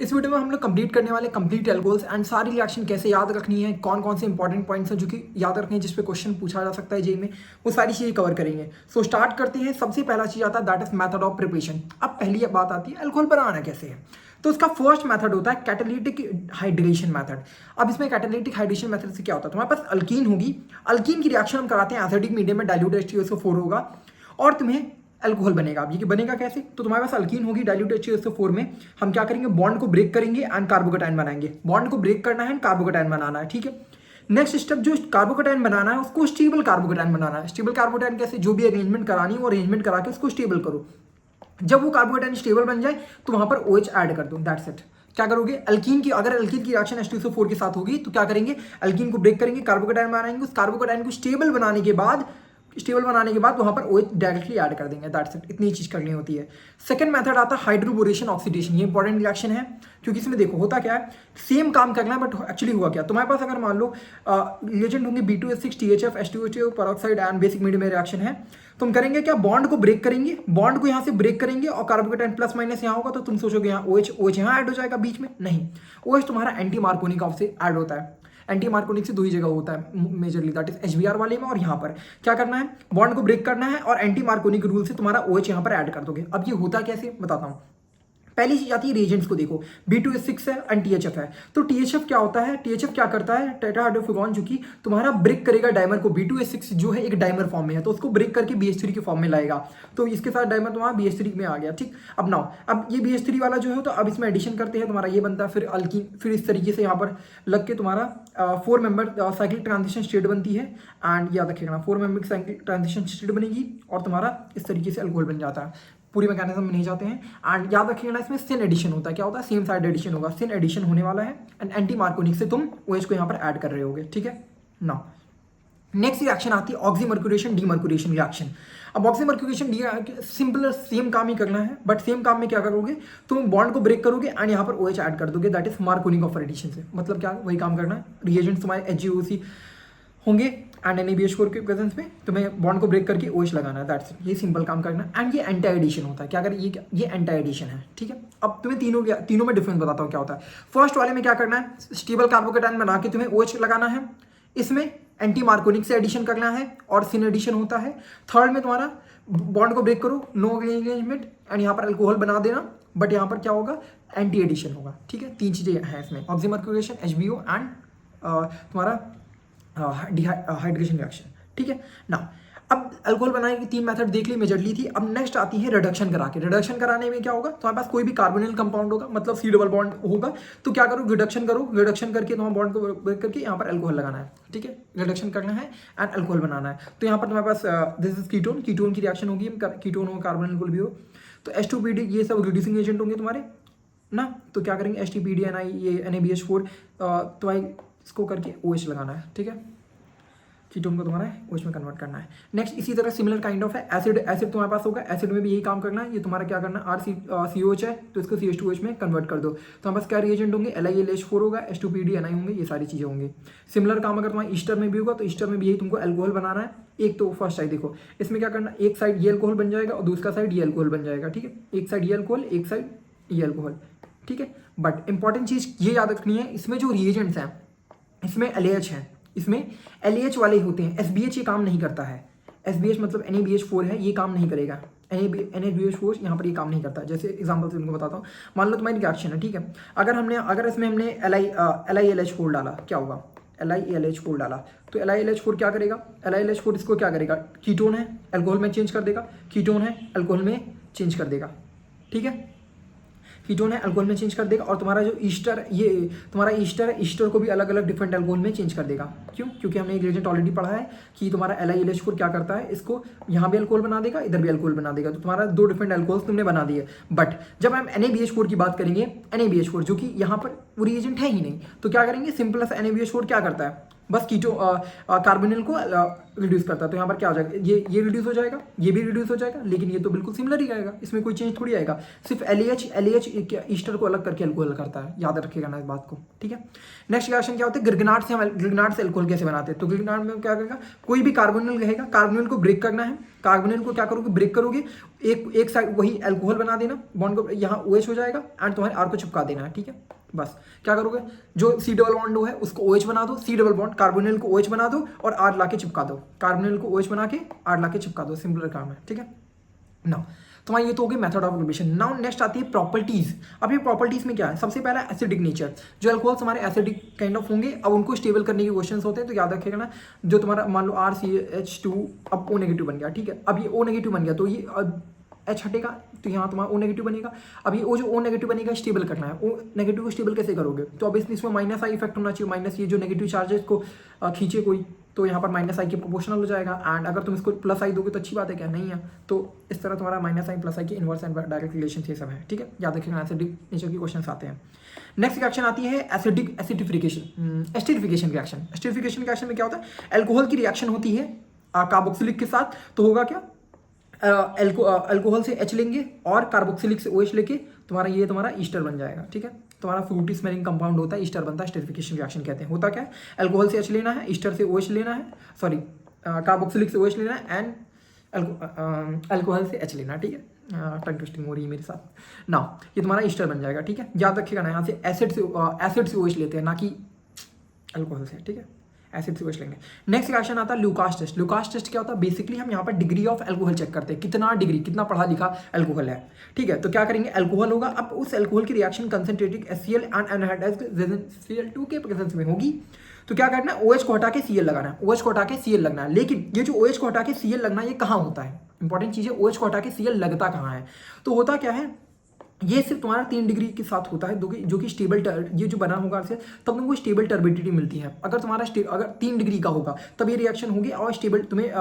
इस वीडियो में हम लोग कंप्लीट करने वाले कंप्लीट एल्कोहल्स एंड सारी रिएक्शन कैसे याद रखनी है, कौन कौन से इंपॉर्टेंट पॉइंट्स हैं जो कि याद रखने हैं, जिस पे क्वेश्चन पूछा जा सकता है जेई में, वो सारी चीज़ें कवर करेंगे। सो स्टार्ट करते हैं। सबसे पहला चीज़ आता है that is method of preparation. अब पहली बात आती है अल्कोहल बनाना कैसे है। तो इसका फर्स्ट मेथड होता है कैटालिटिक हाइड्रेशन मेथड। अब इसमें कैटालिटिक हाइड्रेशन मेथड से क्या होता है, तुम्हारे पास अल्कीन होगी, अल्कीन की रिएक्शन हम कराते हैं एसिडिक मीडियम में, डाइल्यूट H2SO4 होगा और तुम्हें अल्कोहल बनेगा। अब ये बनेगा कैसे, तो तुम्हारे पास अल्कीन होगी, डाइल्यूट H2SO4 में हम क्या करेंगे, बॉन्ड को ब्रेक करेंगे एंड कार्बोकेटाइन बनाएंगे। बॉन्ड को ब्रेक करना है, कार्बोकेटाइन बनाना है, ठीक है। नेक्स्ट स्टेप जो कार्बोकेटाइन बनाना है उसको स्टेबल कार्बोकेटाइन बनाना है। स्टेबल कार्बोकेटाइन कैसे, जो भी अरेंजमेंट करानी है वो अरेंजमेंट करा के उसको स्टेबल करो। जब वो कार्बोकेटाइन स्टेबल बन जाए तो वहां पर OH ऐड कर दो, दैट्स इट। क्या करोगे, अल्कीन की अगर अल्कीन की रिएक्शन H2SO4 के साथ होगी तो क्या करेंगे, अल्कीन को ब्रेक करेंगे, कार्बोकेटाइन बनाएंगे, उस कार्बोकेटाइन को स्टेबल बनाने के बाद वहां पर OH डायरेक्टली ऐड कर देंगे, दैट्स इट। इतनी चीज करनी होती है। सेकंड मेथड आता है हाइड्रोबोरेशन ऑक्सीडेशन। ये इंपॉर्टेंट रिएक्शन है क्योंकि इसमें देखो होता क्या है, सेम काम करना है बट एक्चुअली हुआ क्या, तुम्हारे पास अगर मान लो रिएजेंट होंगे B2H6 THF H2O peroxide and basic medium में रिएक्शन है, तुम करेंगे क्या, बॉन्ड को ब्रेक करेंगे, बॉन्ड को यहाँ से ब्रेक करेंगे और कार्बोकेटाइन प्लस माइनस यहाँ होगा तो तुम सोचोगे यहाँ OH यहाँ ऐड हो जाएगा बीच में, नहीं, OH तुम्हारा एंटी मार्कोनिक से ऐड होता है। एंटी मार्कोनिक से दो ही जगह होता है मेजरली, दैट इज HBr वाले में और यहाँ पर क्या करना है, बॉन्ड को ब्रेक करना है और एंटी मार्कोनिक रूल से तुम्हारा OH यहाँ पर ऐड कर दोगे। अब ये होता कैसे बताता हूँ। पहली चीज आती है रिएजेंट्स को देखो, B2H6 है एंड THF है, तो THF क्या होता है, THF क्या करता है, टेट्राहाइड्रोफुगोन, जो कि तुम्हारा ब्रेक करेगा डाइमर को। B2H6 जो है एक डाइमर फॉर्म में है तो उसको ब्रेक करके BH3 के फॉर्म में लाएगा, तो इसके साथ डाइमर तुम्हारा BH3 में आ गया, ठीक। अब नाउ अब ये BH3 वाला जो है तो अब इसमें एडिशन करते हैं, तुम्हारा ये बनता है फिर अल्कीन, फिर इस तरीके से यहाँ पर लग के तुम्हारा 4 मेंबर साइक्लिक ट्रांजिशन स्टेट बनती है एंड याद रखिएगा 4 मेंबर साइक्लिक ट्रांजिशन स्टेट बनेगी और तुम्हारा इस तरीके से अल्कोहल बन जाता है। पूरी मैकेनिज्म में नहीं जाते हैं एंड याद रखिएगा इसमें सिन एडिशन होता है। क्या होता है, सेम साइड एडिशन होगा, सिन एडिशन होने वाला है एंड एंटी मार्कोनिक से तुम OH को यहाँ पर ऐड कर रहे होगे, ठीक है ना। नेक्स्ट रिएक्शन आती है ऑक्सीमर्क्यूरेशन डीमर्क्यूरेशन रिएक्शन। अब ऑक्सीमर्क्यूरेशन सिंपल सेम काम ही करना है बट सेम काम में क्या करोगे, तुम बॉन्ड को ब्रेक करोगे एंड यहाँ पर OH ऐड कर दोगे, that is Markovnikov addition से। मतलब क्या, वही काम करना है, रिएजेंट्स तुम्हारे HgOC होंगे एंड NaBH4 के प्रेजेंस में तुम्हें बॉन्ड को ब्रेक करके OH लगाना है, दैट्स इट। ये सिंपल काम करना है एंड ये एंटी एडिशन होता है। क्या अगर ये एंटी एडिशन है, ठीक है। अब तुम्हें तीनों में डिफरेंस बताता हूँ क्या होता है। फर्स्ट वाले में क्या करना है, स्टेबल कार्बोकेटाइन बना के तुम्हें OH लगाना है, इसमें एंटी मार्कोनिक से एडिशन करना है और सिन एडिशन होता है। थर्ड में तुम्हारा बॉन्ड को ब्रेक करो, नो एंगेजमेंट एंड यहाँ पर अल्कोहल बना देना, बट यहाँ पर क्या होगा, एंटी एडिशन होगा, ठीक है। तीन चीजें हैं इसमें, ऑक्सीमर्क्यूरेशन, HBO एंड तुम्हारा हाइड्रेशन रिएक्शन, ठीक है ना। अब अल्कोहल बनाने की तीन मेथड देख ली, मेजरली थी। अब नेक्स्ट आती है रिडक्शन करा के। रिडक्शन कराने में क्या होगा, तुम्हारे पास कोई भी कार्बोनिल कंपाउंड होगा, मतलब C डबल बॉन्ड होगा, तो क्या करो, रिडक्शन करो, रिडक्शन करके तुम्हारा बॉन्ड को ब्रेक करके यहाँ पर अल्कोहल लगाना है, ठीक है। रिडक्शन करना है एंड अल्कोहल बनाना है। तो यहाँ पर तुम्हारे पास दिस इज कीटोन, कीटोन की रिएक्शन होगी, कीटोन हो, कार्बोनिल भी हो, तो H2PD ये सब रिड्यूसिंग एजेंट होंगे तुम्हारे ना। तो क्या करेंगे, HTPD ये NaBH4 तो इसको करके OH लगाना है, ठीक है। कीटोन को तुम्हारा OH में कन्वर्ट करना है। नेक्स्ट इसी तरह सिमिलर काइंड ऑफ है एसिड तुम्हारे पास होगा, एसिड में भी यही काम करना है। ये तुम्हारा क्या करना है, RCOH है तो इसको CH2OH में कन्वर्ट कर दो। तो हमारे पास क्या रिएजेंट होंगे, LiLH4 होगा, H2PD Ni होंगे, ये सारी चीजें होंगी। सिमिलर काम अगर तुम्हारा ईस्टर में भी होगा तो ईस्टर में भी यही तुमको अल्कोहल बनाना है। एक तो फर्स्ट साइड देखो, इसमें क्या करना, एक साइड ये अल्कोहल बन जाएगा और दूसरा साइड ये अल्कोहल बन जाएगा, ठीक है। एक साइड ये अल्कोहल, एक साइड ये अल्कोहल, ठीक है। बट इंपॉर्टेंट चीज ये याद रखनी है, इसमें जो रिएजेंट्स हैं इसमें LH है, इसमें LH वाले होते हैं। SBH ये काम नहीं करता है, SBH मतलब NaBH4 है, ये काम नहीं करेगा। NaBH4 यहाँ पर ये काम नहीं करता। जैसे एग्जांपल से उनको बताता हूँ, मान लो तुम्हारी रिएक्शन है, ठीक है। अगर इसमें हमने LiLH4 डाला, क्या होगा, LiLH4 डाला तो LiLH4 क्या करेगा, LiLH4 इसको क्या करेगा, कीटोन है अल्कोहल में चेंज कर देगा, कीटोन है अल्कोहल में चेंज कर देगा, ठीक है। कीटोन है अल्कोहल में चेंज कर देगा और तुम्हारा जो ईस्टर, ये तुम्हारा ईस्टर है, ईस्टर को भी अलग अलग डिफरेंट अल्कोहल में चेंज कर देगा। क्यों, क्योंकि हमने एक रिएजेंट ऑलरेडी पढ़ा है कि तुम्हारा LiLH4 क्या करता है, इसको यहाँ भी अल्कोहल बना देगा, इधर भी अल्कोहल बना देगा, तो तुम्हारा दो डिफरेंट अल्कोहल्स तुमने बना दिए। बट जब हम NaBH4 की बात करेंगे, NaBH4 जो कि यहाँ पर वो रिएजेंट है ही नहीं, तो क्या करेंगे, सिंपल NaBH4 क्या करता है, बस कीटो कार्बोनिल को रिड्यूस करता है। तो यहाँ पर क्या हो जाएगा, ये रिड्यूस हो जाएगा, ये भी रिड्यूस हो जाएगा, लेकिन ये तो बिल्कुल सिमिलर ही आएगा, इसमें कोई चेंज थोड़ी आएगा। सिर्फ एल ईस्टर को अलग करके अल्कोहल करता है, याद रखिएगा ना इस बात को, ठीक है। नेक्स्ट रिएक्शन क्या होता है, गिरगनाट से अल्कोहल कैसे बनाते हैं। तो गिरगनाट में क्या करेगा, कोई भी कार्बोनिल रहेगा, कार्बोनिल को ब्रेक करना है, कार्बोनिल को क्या करोगे, ब्रेक करोगे, एक साइड वही अल्कोहल बना देना, बॉन्ड को यहाँ OH हो जाएगा एंड तुम्हारे R को चिपका देना है, ठीक है। बस क्या करोगे, जो C डबल बॉन्ड है उसको OH बना दो, C डबल बॉन्ड कार्बोनिल को OH बना दो और R लाके चिपका दो, कार्बोनिल को OH बना के R लाके चिपका दो, सिंपल काम है, ठीक है ना। तो ये तो हो गई method of elimination. Now next आती है प्रॉपर्टीज। अब ये प्रॉपर्टीज में क्या है, सबसे पहला एसिडिक नेचर, जो अल्कोहल्स हमारे एसिडिक काइंड ऑफ होंगे, अब उनको स्टेबल करने के क्वेश्चंस होते हैं, तो याद रखिएगा ना, जो तुम्हारा मान लो RCH2 अब O नेगेटिव बन गया, ठीक है, अब ये O नेगेटिव बन गया तो ये H हटेगा, तो यहाँ तुम्हारा O नेगेटिव बनेगा। अब ये जो O नेगेटिव बनेगा स्टेबल करना है, O नेगेटिव को स्टेबल कैसे करोगे, तो ऑब्वियसली इसमें माइनस आई इफेक्ट होना चाहिए, माइनस ये जो नेगेटिव चार्जेस को खींचे कोई, तो यहाँ पर माइनस आई के प्रोपोर्शनल हो जाएगा। एंड अगर तुम इसको प्लस आई दोगे तो अच्छी बात है, क्या नहीं है, तो इस तरह तुम्हारा माइनस आई प्लस आई की इनवर्स एंड डायरेक्ट रिलेशन ये सब है, ठीक है, याद रखिएगा। एसिडिक नेचर के क्वेश्चन आते हैं। नेक्स्ट रिएक्शन आती है एसिडिफिकेशन रिएक्शन। एसिडिफिकेशन रिएक्शन में क्या होता है, अल्कोहल की रिएक्शन होती है कार्बोक्सिलिक के साथ, तो होगा क्या, अल्कोहल से H लेंगे और कार्बोक्सिलिक से OH लेके तुम्हारा ईस्टर बन जाएगा, ठीक है। तुम्हारा फ्रूटी स्मेलिंग कंपाउंड होता है, ईस्टर बनता है, एसिडिफिकेशन रिएक्शन कहते हैं। होता क्या है, अल्कोहल से H लेना है, ईस्टर से OH लेना है, सॉरी कार्बोक्सिलिक से OH लेना है एंड अल्कोहल से H लेना है, ठीक है। टंग ट्विस्टिंग हो रही है मेरे साथ ना, ये तुम्हारा ईस्टर बन जाएगा, ठीक है, याद रखिएगा ना, यहाँ से एसिड से OH लेते हैं, ना कि अल्कोहल से, ठीक है, एसिड से OH लेंगे। नेक्स्ट रिएक्शन आता है लुकास टेस्ट। लुकास टेस्ट क्या होता है, बेसिकली हम यहाँ पर डिग्री ऑफ अल्कोहल चेक करते हैं, कितना पढ़ा लिखा अल्कोहल है, ठीक है। तो क्या करेंगे, अल्कोहल होगा, अब उस अल्कोहल की reaction concentrated HCl and anhydrised Cl2 के प्रेजेंस में होगी, तो क्या करना है, OH को हटा के Cl लगाना है, OH को हटा के Cl लगना है। लेकिन ये जो OH को हटा के Cl लगना है, ये कहाँ होता है, इंपॉर्टेंट चीज़ है, OH को हटा के Cl लगता कहाँ है, तो होता क्या है, ये सिर्फ तुम्हारा 3 डिग्री के साथ होता है, जो कि स्टेबल, ये जो बना होगा से तब तुमको स्टेबल टर्बिडिटी मिलती है। अगर तुम्हारा अगर 3 डिग्री का होगा तब ये रिएक्शन होगी और स्टेबल तुम्हें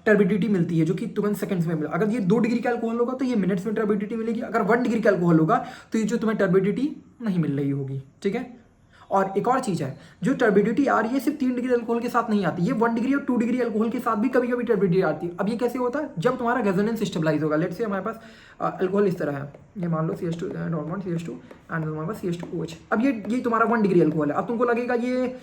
टर्बिडिटी मिलती है, जो कि तुरंत सेकंड्स में मिलेगा। अगर ये 2 डिग्री का अल्कोहल होगा तो ये मिनट्स में टर्बिडिटी मिलेगी। अगर 1 डिग्री का अल्कोहल होगा तो ये जो तुम्हें टर्बिडिटी नहीं मिल रही होगी, ठीक है। और एक और चीज़ है, जो टर्बिडिटी आ रही है सिर्फ 3 डिग्री अल्कोहल के साथ नहीं आती, ये 1 डिग्री और 2 डिग्री अल्कोहल के साथ भी कभी कभी टर्बिडिटी आती है। अब ये कैसे होता है, जब तुम्हारा रेजोनेंस स्टेबलाइज होगा। लेट्स से हमारे पास अल्कोहल इस तरह है, ये मान लो CH2 नॉर्मल CH2 एंड हमारे पास CH2OH। अब ये तुम्हारा 1 डिग्री अल्कोहल है, अब तुमको लगेगा ये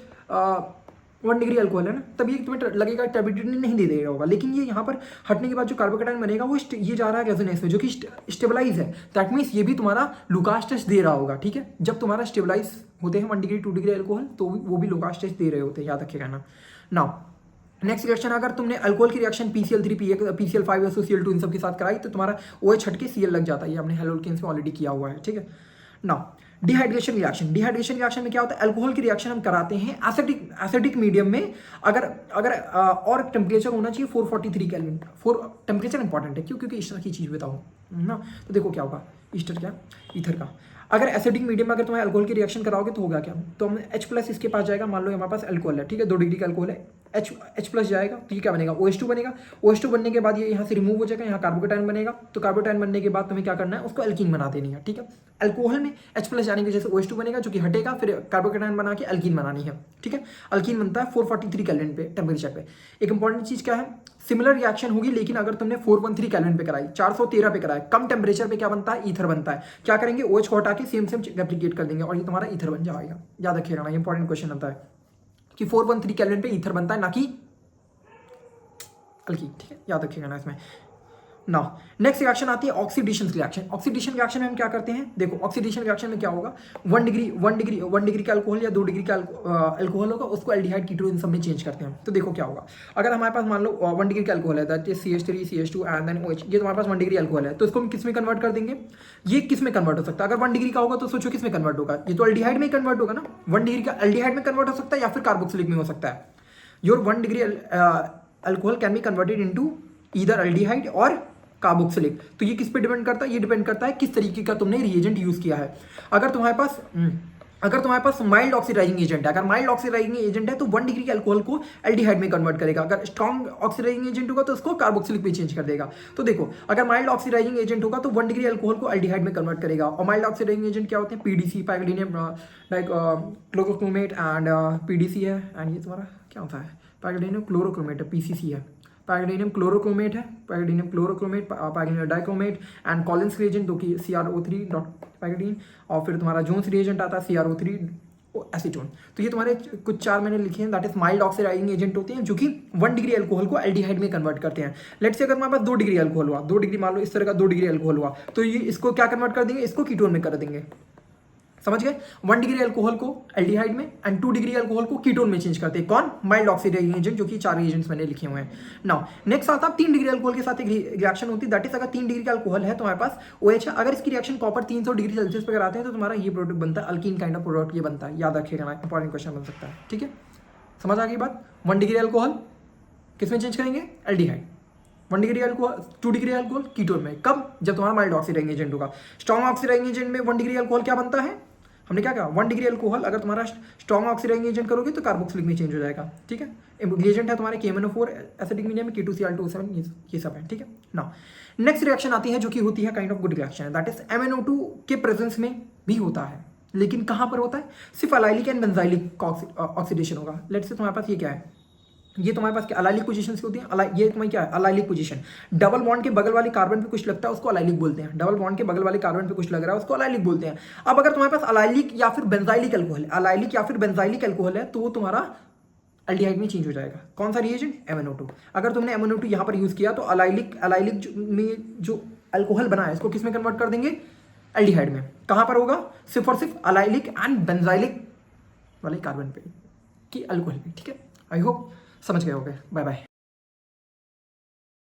1 डिग्री अल्कोहल है ना, तब ये तुम्हें लगेगा टर्बिडिटी नहीं दे देगा होगा। लेकिन ये यहाँ पर हटने के बाद जो कार्बोकेटाइन बनेगा वो ये जा रहा है रेजोनेंस में, जो कि स्टेबलाइज है। दैट मीन्स ये भी तुम्हारा लुकास टेस्ट दे रहा होगा, ठीक है। जब तुम्हारा स्टेबलाइज होते हैं 1 डिग्री 2 डिग्री अल्कोहल, तो वो भी लुकास टेस्ट दे रहे होते हैं, याद रखिएगा ना। नाउ नेक्स्ट रिएक्शन, अगर तुमने अल्कोहल की रिएक्शन PCl3 PCl5 SOCl2 इन सब के साथ कराई, तो तुम्हारा OH हट के Cl लग जाता है, ये हमने हेलोल्केन्स में ऑलरेडी किया हुआ है, ठीक है। नाउ डिहाइड्रेशन रिएक्शन में क्या होता है, अल्कोहल की रिएक्शन हम कराते हैं एसिडिक मीडियम में। अगर और टेम्परेचर होना चाहिए 443 केल्विन। टेम्परेचर इंपॉर्टेंट है, क्यों, क्योंकि ईस्टर की चीज़ बताऊँ ना। तो देखो क्या होगा, ईस्टर क्या, ईथर का। अगर एसिडिक मीडियम में अगर तुम्हें अल्कोहल की रिएक्शन कराओगे तो होगा क्या, तो हम H+ इसके पास जाएगा, मान लो हमारे पास अल्कोहल है, ठीक है, 2 डिग्री का अल्कोहल है, H+ जाएगा तो ये क्या बनेगा, OH2 बनेगा। OH2 बनने के बाद ये यहाँ से रिमूव हो जाएगा, यहाँ कार्बोकेटाइन बनेगा। तो कार्बोकेटाइन बनने के बाद तुम्हें क्या करना है, उसको एल्कीन बना देनी है, ठीक है। अल्कोहल में H+ जाने की वजह से OH2 बनेगा, जो कि हटेगा, फिर कार्बोकेटाइन बना के एल्कीन बनानी है, ठीक है। एल्कीन बनता है 443 केल्विन पे टेम्परेचर पे। एक इंपॉर्टेंट चीज़ क्या है, सिमिलर रिएक्शन होगी, लेकिन अगर तुमने 413 केल्विन पे कराई, 413 पे कराए, कम टेम्परेचर पे क्या बनता है, ईथर बनता है। क्या करेंगे, OH को हटा के सेम रेप्लिकेट कर देंगे और ये तुम्हारा ईथर बन जाएगा। याद रखिएगा ना, ये इंपॉर्टेंट क्वेश्चन होता है कि 413 केल्विन पे ईथर बनता है, ना कि अल्कीन, ठीक है, याद रखिएगा ना इसमें। नाउ नेक्स्ट रिएक्शन आती है ऑक्सीडेशन रिएक्शन में हम क्या करते हैं, देखो ऑक्सीडेशन रिएक्शन में क्या होगा, 1 डिग्री का अल्कोहल या 2 डिग्री का अल्कोहल होगा, उसको एल्डिहाइड कीटोन इन सब में चेंज करते हैं। तो देखो क्या होगा, अगर हमारे पास मान लो 1 डिग्री का अल्कोहल है, that is CH3 CH2 and then OH, ये तुम्हारे पास 1 डिग्री अल्कोहल है, तो इसको हम किस में कन्वर्ट कर देंगे, ये किस में कन्वर्ट हो सकता है, अगर 1 डिग्री का होगा तो सोचो किस में कन्वर्ट होगा, ये तो एल्डिहाइड में कन्वर्ट होगा ना। 1 डिग्री का एल्डिहाइड में कन्वर्ट हो सकता है या फिर कार्बोक्सिलिक में हो सकता है। Your 1 degree alcohol can be converted into either aldehyde और कार्बोक्सिलिक। तो ये किस पे डिपेंड करता है, ये डिपेंड करता है किस तरीके का तुमने रिएजेंट यूज किया है। अगर तुम्हारे पास माइल्ड ऑक्सीडाइजिंग एजेंट है, अगर माइल्ड ऑक्सीडाइजिंग एजेंट है तो 1 डिग्री के अल्कोहल को एल्डिहाइड में कन्वर्ट करेगा। अगर स्ट्रॉन्ग ऑक्सीडाइजिंग एजेंट होगा तो उसको कार्बोक्सिलिक पे चेंज कर देगा। तो देखो, अगर माइल्ड ऑक्सीडाइजिंग एजेंट होगा तो 1 डिग्री अल्कोहल को एल्डिहाइड में कन्वर्ट करेगा। और माइल्ड ऑक्सीडाइजिंग एजेंट क्या होते हैं, PDC, pyridinium, like chlorochromate and PDC है, एंड ये तुम्हारा क्या होता है, पैराडीनियम क्लोरोक्रोमेट है, पीसीसी है, पैराडीनियम क्लोरोक्रोमेट है, pyridinium chlorochromate, pyridinium dichromate and Collins reagent जो कि CrO3 डॉट पैराडीन, और फिर तुम्हारा जोन्स रिएजेंट आता है CrO3 एसीटोन। तो ये तुम्हारे कुछ 4 मैंने लिखे हैं, that is mild oxidising agent होते हैं जो कि 1 डिग्री अल्कोहल को एल्डिहाइड में कन्वर्ट करते हैं। लेट्स से अगर हमारे पास 2 डिग्री अल्कोहल हुआ, 2 डिग्री मान लो इस तरह का 2 डिग्री अल्कोहल हुआ, तो ये इसको क्या कन्वर्ट कर देंगे, इसको कीटोन में कर देंगे। समझ गए, 1 डिग्री अल्कोहल को एल्डिहाइड में एंड 2 डिग्री अल्कोहल को कीटोन में चेंज करते हैं। कौन, माइल्ड ऑक्सीडाइजिंग एजेंट, जो कि 4 एजेंट्स मैंने लिखे हुए हैं। नाउ नेक्स्ट आता है 3 डिग्री अल्कोहल के साथ एक रिएक्शन होती है, दैट इज अगर 3 डिग्री का अल्कोहल है तुम्हारे पास OH है, अगर इसकी रिएक्शन कॉपर 300 डिग्री सेल्सियस पर कराते हैं तो तुम्हारा ये प्रोडक्ट बनता है, अल्कीन काइंड ऑफ प्रोडक्ट ये बनता है। याद रखिएगा, इंपॉर्टेंट क्वेश्चन बन सकता है। ठीक है, समझ आ गई बात। 1 डिग्री अल्कोहल किसमें चेंज करेंगे, aldehyde. 1 degree alcohol, 2 degree alcohol ketone में, कब, जब तुम्हारा माइल्ड ऑक्सीडाइजिंग एजेंट होगा। स्ट्रॉन्ग ऑक्सीडाइजिंग एजेंट में 1 डिग्री अल्कोहल क्या बनता है, हमने क्या कहा, 1 डिग्री अल्कोहल अगर तुम्हारा स्ट्रॉन्ग ऑक्सीडाइजिंग एजेंट करोगे तो कार्बोक्सिलिक में चेंज हो जाएगा। ठीक है, रिएजेंट है तुम्हारे KMnO4 एसिडिक मीडियम में, K2Cl2O7 ये सब है। ठीक है, नाउ नेक्स्ट रिएक्शन आती है जो कि होती है काइंड ऑफ गुड रिएक्शन है, दैट इज MnO2 के प्रेजेंस में भी होता है, लेकिन कहाँ पर होता है, सिर्फ अलाइलिक एंड बेंजाइलिक ऑक्सीडेशन होगा। लेट्स से तुम्हारे पास ये क्या है, ये तुम्हारे पास क्या अलाइलिक पोजीशन होती है, ये तुम्हारी क्या है, अलाइलिक पोजीशन। डबल बॉन्ड के बगल वाले कार्बन पे कुछ लगता है उसको अलाइलिक बोलते हैं, डबल बॉन्ड के बगल वाले कार्बन पे कुछ लग रहा है उसको अलाइलिक बोलते हैं। अब अगर तुम्हारे पास अलाइलिक या फिर बेंजाइलिक अल्कोहल, अलाइलिक या फिर बेंजाइलिक अल्कोहल है तो वो तुम्हारा एल्डिहाइड में चेंज हो जाएगा। कौन सा रिएजेंट, MnO2। अगर तुमने MnO2 यहाँ पर यूज किया तो अलाइलिक में जो अल्कोहल बना है इसको किस में कन्वर्ट कर देंगे, एल्डिहाइड में। कहाँ पर होगा, सिर्फ और सिर्फ अलाइलिक एंड बेंजाइलिक वाले कार्बन पे कि अल्कोहल पे। ठीक है, आई होप समझ गए होगे। Bye bye.